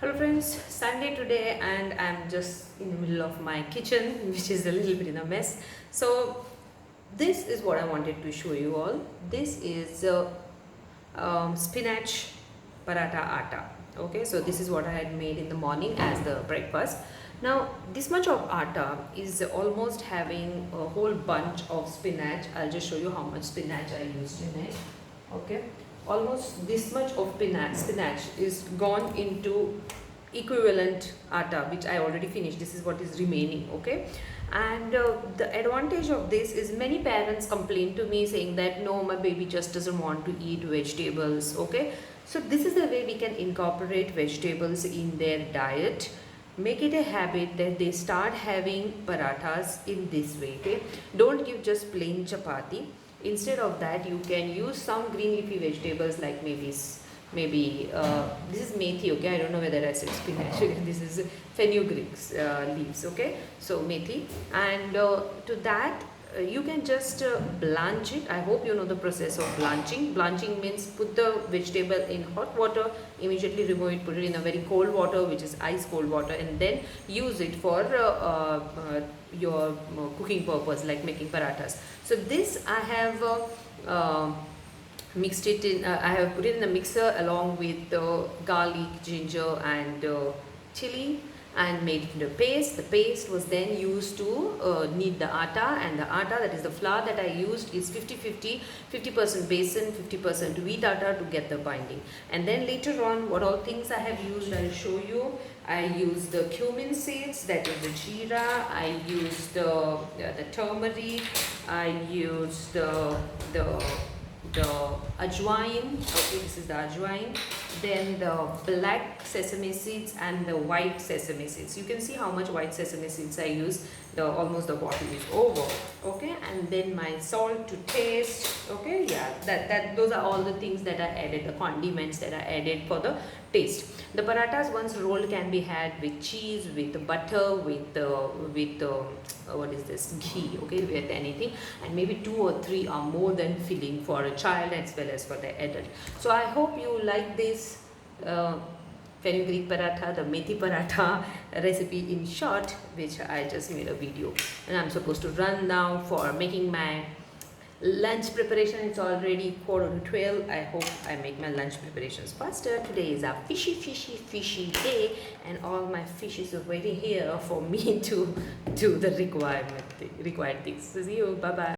Hello friends, Sunday today and I'm just in the middle of my kitchen which is a little bit in a mess. So this is what I wanted to show you all. This is spinach paratha atta. Okay, so this is what I had made in the morning as the breakfast. Now this much of atta is almost having a whole bunch of spinach. I'll just show you how much spinach I used in it. Okay, almost this much of spinach is gone into equivalent atta which I already finished. This is what is remaining. Okay, and the advantage of this is many parents complain to me saying that no, my baby just doesn't want to eat vegetables. Okay, so this is the way we can incorporate vegetables in their diet. Make it a habit that they start having parathas in this way. Okay, don't give just plain chapati. Instead of that, you can use some green leafy vegetables like maybe this is methi. Okay, I don't know whether I said spinach. This is fenugreek leaves. Okay, so methi, and to that you can just blanch it. I hope you know the process of blanching. Blanching means put the vegetable in hot water, immediately remove it, put it in a very cold water, which is ice cold water, and then use it for your cooking purpose, like making parathas. So this I have mixed it in. I have put it in the mixer along with garlic, ginger, and chili, and made it into a paste. The paste was then used to knead the atta, and the atta, that is the flour that I used, is 50-50, 50% besan, 50% wheat atta to get the binding. And then later on, what all things I have used, I'll show you. I used the cumin seeds, that is the jeera. I used the turmeric. I used the ajwain. Okay, this is the ajwain. Then the black sesame seeds and the white sesame seeds. You can see how much white sesame seeds I use. Almost the bottle is over. Okay, and then my salt to taste. Okay, yeah, those are all the things that I added, the condiments that I added for the taste. The parathas once rolled can be had with cheese, with butter, with what is this, ghee. Okay, with anything, and maybe 2 or 3 are more than filling for a child as well as for the adult. So I hope you like this fenugreek paratha, the methi paratha recipe in short, which I just made a video, and I'm supposed to run now for making my lunch preparation. It's already 11:45. I hope I make my lunch preparations faster. Today is a fishy day, and all my fishes are waiting here for me to do the required things. So see you. Bye bye.